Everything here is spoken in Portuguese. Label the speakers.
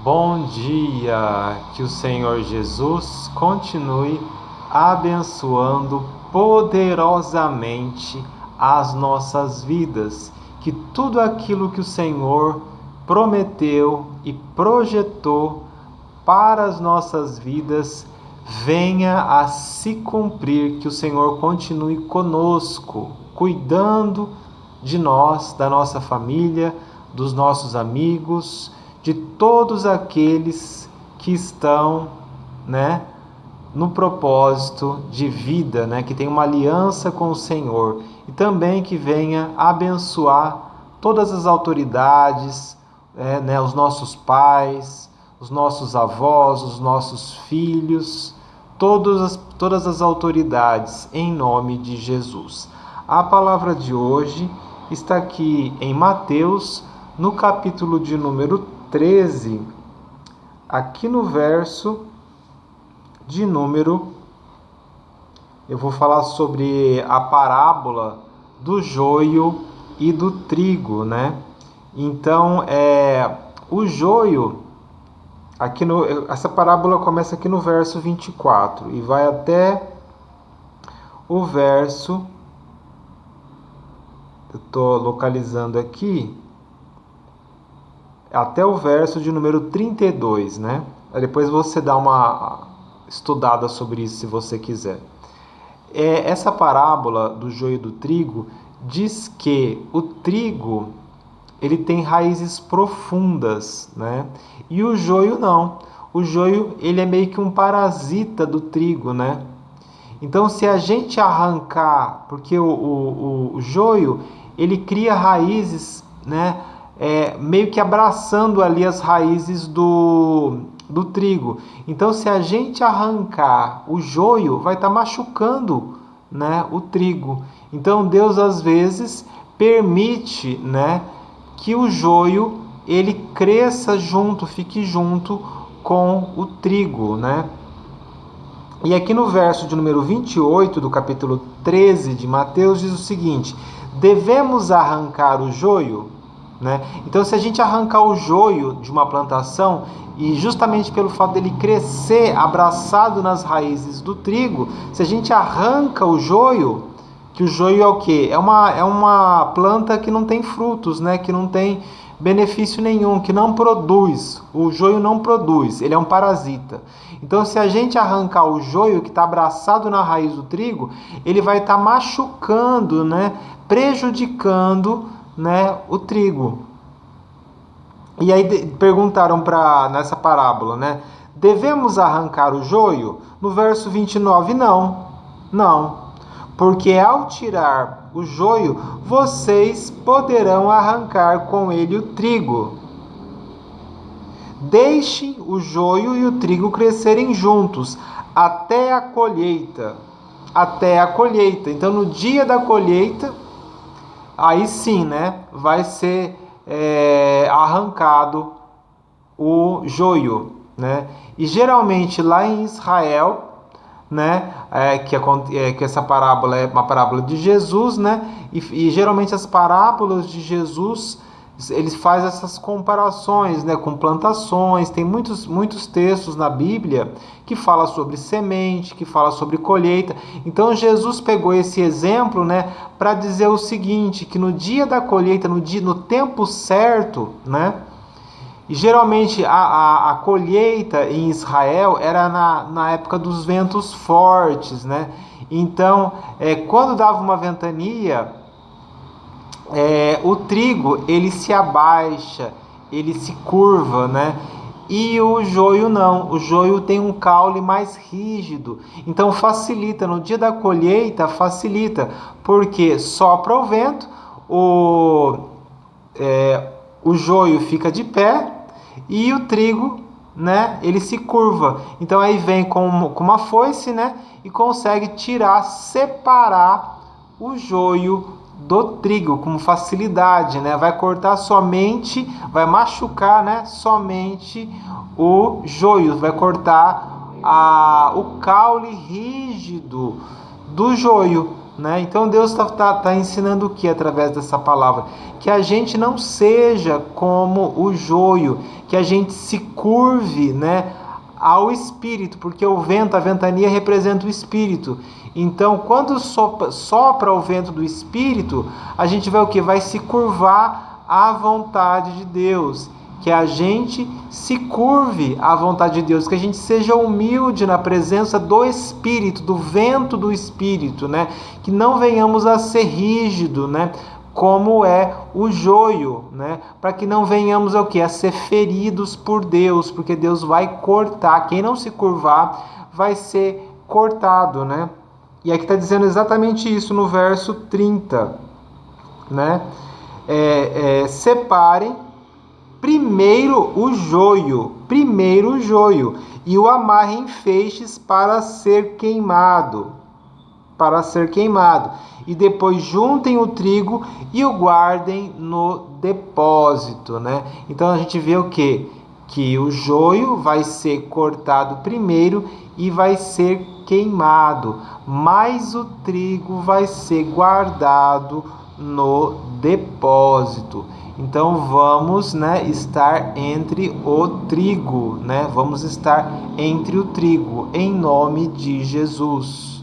Speaker 1: Bom dia, que o Senhor Jesus continue abençoando poderosamente as nossas vidas, que tudo aquilo que o Senhor prometeu e projetou para as nossas vidas venha a se cumprir, que o Senhor continue conosco, cuidando de nós, da nossa família, dos nossos amigos, de todos aqueles que estão, no propósito de vida, que tem uma aliança com o Senhor, e também que venha abençoar todas as autoridades, os nossos pais, os nossos avós, os nossos filhos, todas as autoridades, em nome de Jesus. A palavra de hoje está aqui em Mateus, no capítulo de número 13, aqui no verso de número... Eu vou falar sobre a parábola do joio e do trigo, Então, o joio, essa parábola começa aqui no verso 24 e vai até o verso... Eu estou localizando aqui até o verso de número 32, Depois você dá uma estudada sobre isso se você quiser. Essa parábola do joio e do trigo diz que o trigo ele tem raízes profundas, E o joio não. O joio ele é meio que um parasita do trigo, Então, se a gente arrancar, porque o joio ele cria raízes, meio que abraçando ali as raízes do trigo. Então, se a gente arrancar o joio, vai estar machucando, o trigo. Então, Deus às vezes permite, que o joio ele cresça junto, fique junto com o trigo, E aqui no verso de número 28 do capítulo 13 de Mateus diz o seguinte: devemos arrancar o joio? Então, se a gente arrancar o joio de uma plantação, e justamente pelo fato dele crescer abraçado nas raízes do trigo, se a gente arranca o joio, que o joio é o quê? É uma planta que não tem frutos, que não tem benefício nenhum, que não produz. O joio não produz, ele é um parasita. Então, se a gente arrancar o joio que está abraçado na raiz do trigo, ele vai estar machucando, prejudicando, o trigo. E aí perguntaram nessa parábola, devemos arrancar o joio? No verso 29, não. Porque ao tirar o joio, vocês poderão arrancar com ele o trigo. Deixem o joio e o trigo crescerem juntos até a colheita. Então, no dia da colheita, aí sim, vai ser arrancado o joio, E geralmente lá em Israel, que essa parábola é uma parábola de Jesus, E geralmente as parábolas de Jesus eles fazem essas comparações, com plantações. Tem muitos textos na Bíblia que fala sobre semente, que fala sobre colheita. Então Jesus pegou esse exemplo, para dizer o seguinte, que no dia da colheita, no tempo certo, e geralmente a colheita em Israel era na época dos ventos fortes, Então, quando dava uma ventania, o trigo ele se abaixa, ele se curva, E o joio não. O joio tem um caule mais rígido. Então facilita, no dia da colheita facilita, porque sopra o vento, o joio fica de pé e o trigo, ele se curva. Então aí vem com uma foice, e consegue separar o joio do trigo com facilidade, vai cortar somente, vai machucar, somente o joio, vai cortar o caule rígido do joio, né? Então Deus tá ensinando o que através dessa palavra? Que a gente não seja como o joio, que a gente se curve, né, ao Espírito, porque o vento, a ventania representa o Espírito. Então, quando sopra o vento do Espírito, a gente vai o quê? Vai se curvar à vontade de Deus. Que a gente se curve à vontade de Deus, que a gente seja humilde na presença do Espírito, do vento do Espírito, né? Que não venhamos a ser rígido, né? Como é o joio, né? Para que não venhamos a ser feridos por Deus, porque Deus vai cortar. Quem não se curvar vai ser cortado, né? E aqui está dizendo exatamente isso no verso 30, né? Separem primeiro o joio, e o amarrem em feixes para ser queimado, e depois juntem o trigo e o guardem no depósito, né? Então a gente vê o quê? Que o joio vai ser cortado primeiro e vai ser queimado, mas o trigo vai ser guardado no depósito. Então vamos, né, estar entre o trigo, né? Vamos estar entre o trigo, em nome de Jesus.